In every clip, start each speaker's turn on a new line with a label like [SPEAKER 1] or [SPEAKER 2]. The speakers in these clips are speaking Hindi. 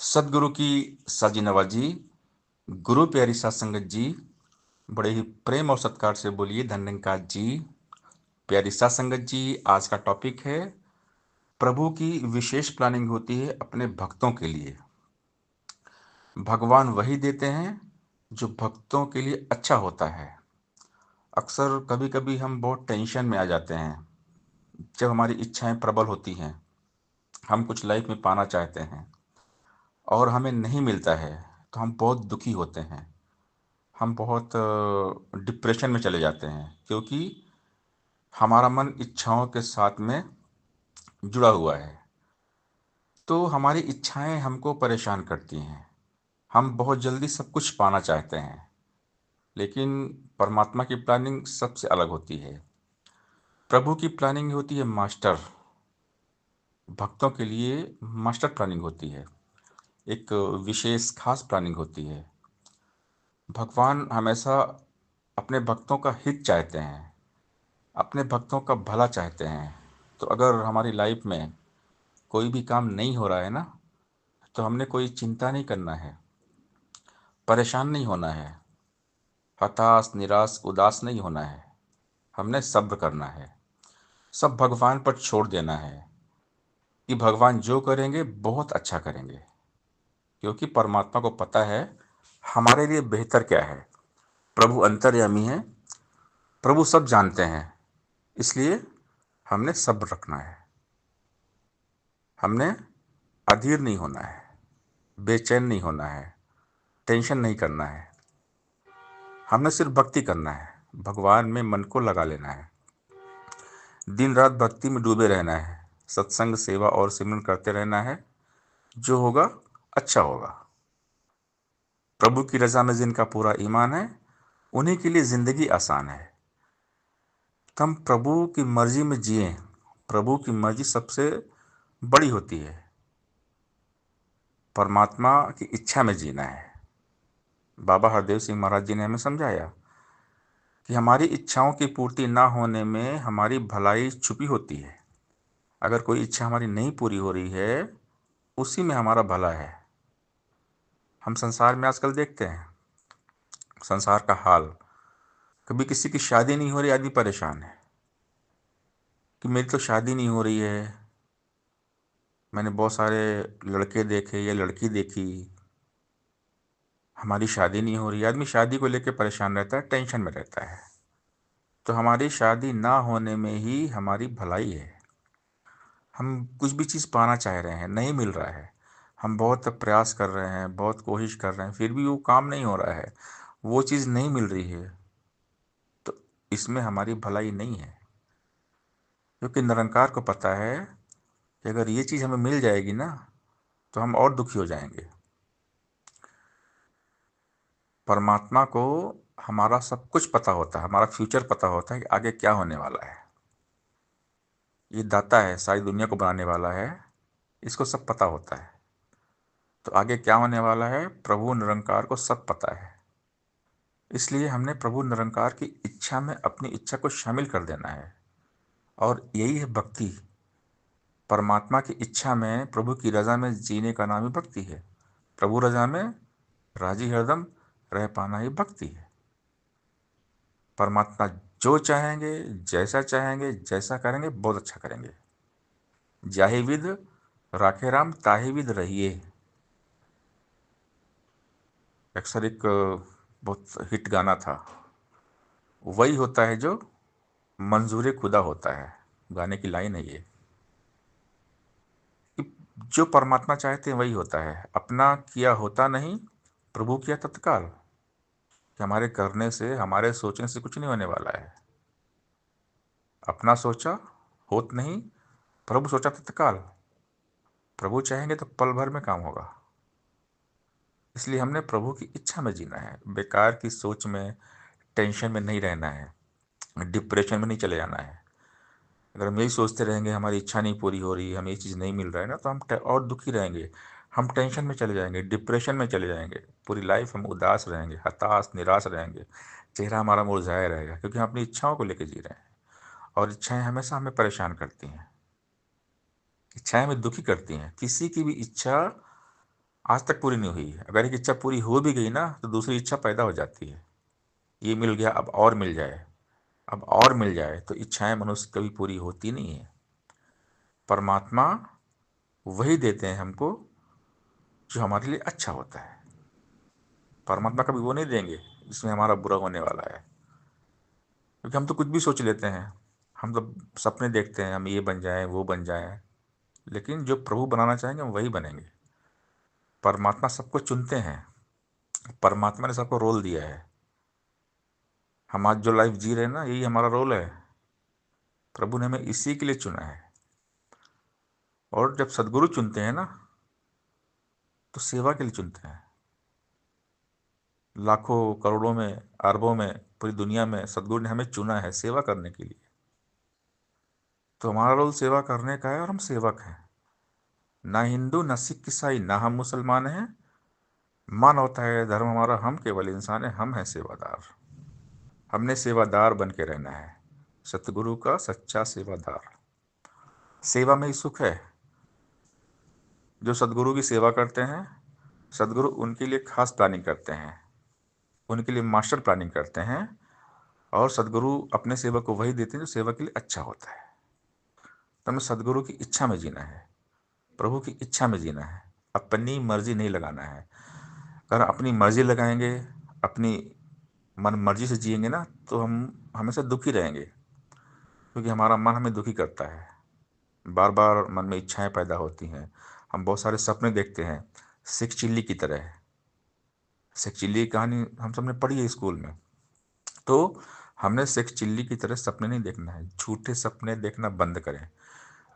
[SPEAKER 1] सदगुरु की साजी नवाजी, गुरु प्यारी सात संगत जी, बड़े ही प्रेम और सत्कार से बोलिए धन्यवाद जी। प्यारी सात संगत जी, आज का टॉपिक है प्रभु की विशेष प्लानिंग होती है अपने भक्तों के लिए। भगवान वही देते हैं जो भक्तों के लिए अच्छा होता है। अक्सर कभी कभी हम बहुत टेंशन में आ जाते हैं जब हमारी इच्छाएं प्रबल होती हैं। हम कुछ लाइफ में पाना चाहते हैं और हमें नहीं मिलता है, तो हम बहुत दुखी होते हैं। हम बहुत डिप्रेशन में चले जाते हैं क्योंकि हमारा मन इच्छाओं के साथ में जुड़ा हुआ है। तो हमारी इच्छाएं हमको परेशान करती हैं। हम बहुत जल्दी सब कुछ पाना चाहते हैं, लेकिन परमात्मा की प्लानिंग सबसे अलग होती है। प्रभु की प्लानिंग होती है मास्टर, भक्तों के लिए मास्टर प्लानिंग होती है। एक विशेष खास प्लानिंग होती है। भगवान हमेशा अपने भक्तों का हित चाहते हैं, अपने भक्तों का भला चाहते हैं। तो अगर हमारी लाइफ में कोई भी काम नहीं हो रहा है ना, तो हमने कोई चिंता नहीं करना है, परेशान नहीं होना है, हताश निराश उदास नहीं होना है। हमने सब्र करना है, सब भगवान पर छोड़ देना है कि भगवान जो करेंगे बहुत अच्छा करेंगे। क्योंकि परमात्मा को पता है हमारे लिए बेहतर क्या है। प्रभु अंतर्यामी है, प्रभु सब जानते हैं। इसलिए हमने सब्र रखना है, हमने अधीर नहीं होना है, बेचैन नहीं होना है, टेंशन नहीं करना है। हमने सिर्फ भक्ति करना है, भगवान में मन को लगा लेना है, दिन रात भक्ति में डूबे रहना है, सत्संग सेवा और सिमरन करते रहना है। जो होगा अच्छा होगा। प्रभु की रजा में जिनका पूरा ईमान है, उन्हीं के लिए जिंदगी आसान है। तो हम प्रभु की मर्जी में जिए। प्रभु की मर्जी सबसे बड़ी होती है। परमात्मा की इच्छा में जीना है। बाबा हरदेव सिंह महाराज जी ने हमें समझाया कि हमारी इच्छाओं की पूर्ति ना होने में हमारी भलाई छुपी होती है। अगर कोई इच्छा हमारी नहीं पूरी हो रही है, उसी में हमारा भला है। हम संसार में आजकल देखते हैं संसार का हाल। कभी किसी की शादी नहीं हो रही, आदमी परेशान है कि मेरी तो शादी नहीं हो रही है। मैंने बहुत सारे लड़के देखे या लड़की देखी, हमारी शादी नहीं हो रही। आदमी शादी को लेकर परेशान रहता है, टेंशन में रहता है। तो हमारी शादी ना होने में ही हमारी भलाई है। हम कुछ भी चीज़ पाना चाह रहे हैं, नहीं मिल रहा है। हम बहुत प्रयास कर रहे हैं, बहुत कोशिश कर रहे हैं, फिर भी वो काम नहीं हो रहा है, वो चीज़ नहीं मिल रही है। तो इसमें हमारी भलाई नहीं है। क्योंकि निरंकार को पता है कि अगर ये चीज़ हमें मिल जाएगी ना, तो हम और दुखी हो जाएंगे। परमात्मा को हमारा सब कुछ पता होता है, हमारा फ्यूचर पता होता है कि आगे क्या होने वाला है। ये दाता है, सारी दुनिया को बनाने वाला है, इसको सब पता होता है। तो आगे क्या होने वाला है, प्रभु निरंकार को सब पता है। इसलिए हमने प्रभु निरंकार की इच्छा में अपनी इच्छा को शामिल कर देना है। और यही है भक्ति। परमात्मा की इच्छा में, प्रभु की रजा में जीने का नाम ही भक्ति है। प्रभु रजा में राजी हरदम रह पाना ही भक्ति है। परमात्मा जो चाहेंगे, जैसा चाहेंगे, जैसा करेंगे, बहुत अच्छा करेंगे। जाहि विध राखे राम ताहि विध रहिए। अक्सर एक बहुत हिट गाना था। वही होता है जो मंजूर खुदा होता है, गाने की लाइन है ये। कि जो परमात्मा चाहते हैं वही होता है। अपना किया होता नहीं, प्रभु किया तत्काल। कि हमारे करने से, हमारे सोचने से कुछ नहीं होने वाला है। अपना सोचा होत नहीं, प्रभु सोचा तत्काल। प्रभु चाहेंगे तो पल भर में काम होगा। इसलिए हमने प्रभु की इच्छा में जीना है। बेकार की सोच में, टेंशन में नहीं रहना है, डिप्रेशन में नहीं चले जाना है। अगर हम यही सोचते रहेंगे हमारी इच्छा नहीं पूरी हो रही, हमें ये चीज़ नहीं मिल रहा है ना, तो हम और दुखी रहेंगे। हम टेंशन में चले जाएंगे, डिप्रेशन में चले जाएंगे। पूरी लाइफ हम उदास रहेंगे, हताश निराश रहेंगे, चेहरा हमारा मुरझाया रहेगा। क्योंकि हम अपनी इच्छाओं को लेकर जी रहे हैं, और इच्छाएं हमेशा हमें परेशान करती हैं, इच्छाएं हमें दुखी करती हैं। किसी की भी इच्छा आज तक पूरी नहीं हुई है। अगर एक इच्छा पूरी हो भी गई ना तो दूसरी इच्छा पैदा हो जाती है। ये मिल गया, अब और मिल जाए, अब और मिल जाए। तो इच्छाएं मनुष्य कभी पूरी होती नहीं है। परमात्मा वही देते हैं हमको जो हमारे लिए अच्छा होता है। परमात्मा कभी वो नहीं देंगे जिसमें हमारा बुरा होने वाला है। क्योंकि हम तो कुछ भी सोच लेते हैं, हम तो सपने देखते हैं, हम ये बन जाएं वो बन जाएं, लेकिन जो प्रभु बनाना चाहेंगे हम वही बनेंगे। परमात्मा सबको चुनते हैं, परमात्मा ने सबको रोल दिया है। हम आज जो लाइफ जी रहे हैं ना, यही हमारा रोल है। प्रभु ने हमें इसी के लिए चुना है। और जब सदगुरु चुनते हैं ना, तो सेवा के लिए चुनते हैं। लाखों करोड़ों में, अरबों में, पूरी दुनिया में सदगुरु ने हमें चुना है सेवा करने के लिए। तो हमारा रोल सेवा करने का है और हम सेवक हैं। ना हिंदू, ना सिख, ईसाई, ना हम मुसलमान हैं। मान होता है धर्म हमारा, हम केवल इंसान हैं, हम हैं सेवादार। हमने सेवादार बन के रहना है, सतगुरु का सच्चा सेवादार। सेवा में ही सुख है। जो सदगुरु की सेवा करते हैं, सदगुरु उनके लिए खास प्लानिंग करते हैं, उनके लिए मास्टर प्लानिंग करते हैं। और सदगुरु अपने सेवक को वही देते हैं जो सेवा के लिए अच्छा होता है। तो हमें सदगुरु की इच्छा में जीना है, प्रभु की इच्छा में जीना है। अपनी मर्जी नहीं लगाना है। अगर अपनी मर्जी लगाएंगे, अपनी मन मर्जी से जिएंगे ना, तो हम हमेशा दुखी रहेंगे। क्योंकि हमारा मन हमें दुखी करता है। बार बार मन में इच्छाएं पैदा होती हैं। हम बहुत सारे सपने देखते हैं, सिख चिल्ली की तरह। सिख चिल्ली की कहानी हम सबने पढ़ी है स्कूल में। तो हमने सिख चिल्ली की तरह सपने नहीं देखना है, झूठे सपने देखना बंद करें।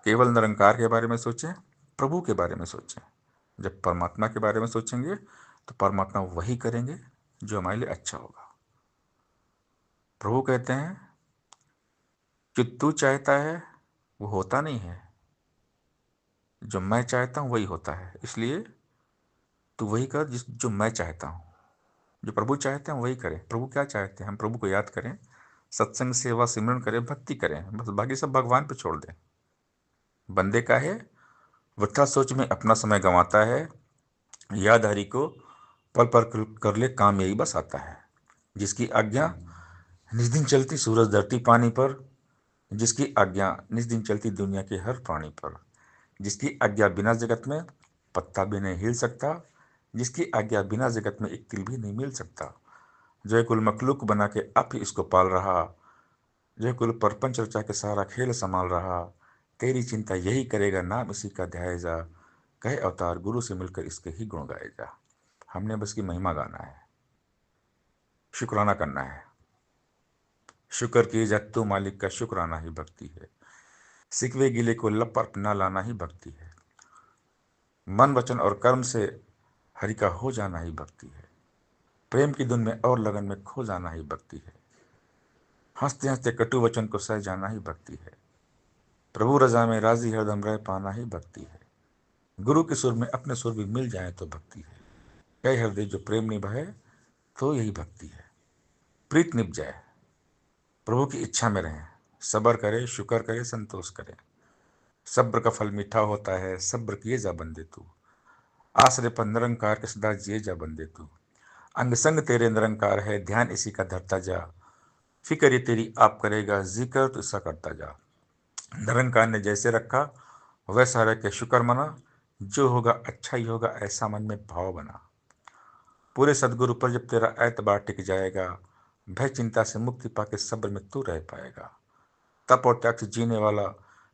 [SPEAKER 1] केवल निरंकार के बारे में सोचें, प्रभु के बारे में सोचें। जब परमात्मा के बारे में सोचेंगे तो परमात्मा वही करेंगे जो हमारे लिए अच्छा होगा। प्रभु कहते हैं जो तू चाहता है वो होता नहीं है, जो मैं चाहता हूँ वही होता है। इसलिए तू वही कर जिस जो मैं चाहता हूँ। जो प्रभु चाहते हैं वही करें। प्रभु क्या चाहते हैं? हम प्रभु को याद करें, सत्संग सेवा सिमरन करें, भक्ति करें, बस बाकी सब भगवान पे छोड़ दें। बंदे का है वृथा सोच में अपना समय गंवाता है, याद हरि को पल पल कर ले काम यही बस आता है। जिसकी आज्ञा निज दिन चलती सूरज धरती पानी पर, जिसकी आज्ञा निज दिन चलती दुनिया के हर प्राणी पर, जिसकी आज्ञा बिना जगत में पत्ता भी नहीं हिल सकता, जिसकी आज्ञा बिना जगत में एक तिल भी नहीं मिल सकता, जो कुल मखलूक बना के आप ही इसको पाल रहा, जो कुल प्रपंच रचा के सारा खेल संभाल रहा, तेरी चिंता यही करेगा नाम इसी का ध्याय जा, कहे अवतार गुरु से मिलकर इसके ही गुण गाए जा। हमने बस की महिमा गाना है, शुक्राना करना है। शुक्र किए जा तू मालिक का, शुक्राना ही भक्ति है। सिकवे गिले को लब पर अपना लाना ही भक्ति है। मन वचन और कर्म से हरि का हो जाना ही भक्ति है। प्रेम की धुन में और लगन में खो जाना ही भक्ति है। हंसते हंसते कटु वचन को सह जाना ही भक्ति है। प्रभु रजा में राजी हरदम रह पाना ही भक्ति है। गुरु के सुर में अपने सुर भी मिल जाए तो भक्ति है। कई हृदय जो प्रेम निभाए तो यही भक्ति है। प्रीत निभ जाए, प्रभु की इच्छा में रहें, सब्र करे, शुक्र करे, संतोष करे। सब्र का फल मीठा होता है, सब्र किए जा बंदे तू। आश्रय पर निरंकार के सदा जिए जा बंदे तू। अंग संग तेरे निरंकार है, ध्यान इसी का धरता जा। फिक्र ये तेरी आप करेगा, जिक्र तो इसका करता जा। निरंकार ने जैसे रखा वैसा रह के शुक्र मना, जो होगा अच्छा ही होगा ऐसा मन में भाव बना। पूरे सदगुरु पर जब तेरा एतबार टिक जाएगा, भय चिंता से मुक्ति पाके सब्र में तू रह पाएगा। तप और त्याग से जीने वाला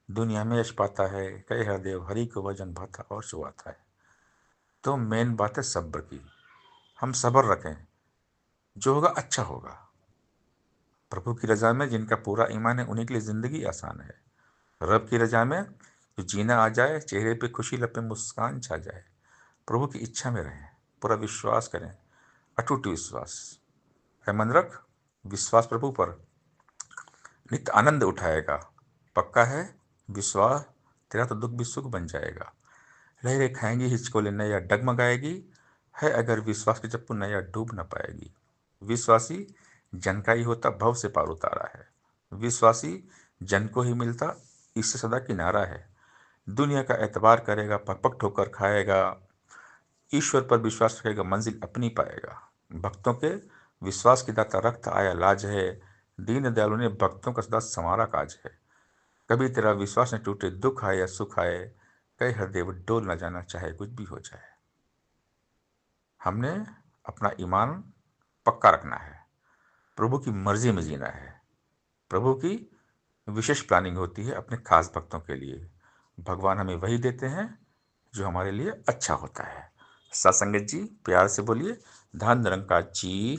[SPEAKER 1] दुनिया में यश पाता है, कहे हरदेव हरि को भजन भाता और सुहाता है। तो मेन बात है सब्र की। हम सब्र रखें, जो होगा अच्छा होगा। प्रभु की रजा में जिनका पूरा ईमान है उन्हीं के लिए जिंदगी आसान है। रब की रजा में जो जीना आ जाए, चेहरे पे खुशी लपे मुस्कान छा जाए। प्रभु की इच्छा में रहें, पूरा विश्वास करें, अटूट विश्वास है। मन रख विश्वास प्रभु पर, नित्य आनंद उठाएगा। पक्का है विश्वास, तेरा तो दुख भी सुख बन जाएगा। लहरें खाएंगी हिचकोले नैया डगमगाएगी, है अगर विश्वास के चप्पू नैया डूब न पाएगी। विश्वासी जन का ही होता भव से पार उतारा है। विश्वासी जन को ही मिलता इससे सदा किनारा है। दुनिया का एतबार करेगा, पक पक ठोकर खाएगा, ईश्वर पर विश्वास रखेगा मंजिल अपनी पाएगा। भक्तों के विश्वास की दाता रक्त आया लाज है, दीन दयालु ने भक्तों का सदा संवारा काज है। कभी तेरा विश्वास न टूटे, दुख आए या सुख आए, कहे हरदेव डोल न जाना, चाहे कुछ भी हो जाए। हमने अपना ईमान पक्का रखना है, प्रभु की मर्जी में जीना है। प्रभु की विशेष प्लानिंग होती है अपने खास भक्तों के लिए। भगवान हमें वही देते हैं जो हमारे लिए अच्छा होता है। सत्संगत जी, प्यार से बोलिए धन निरंकार जी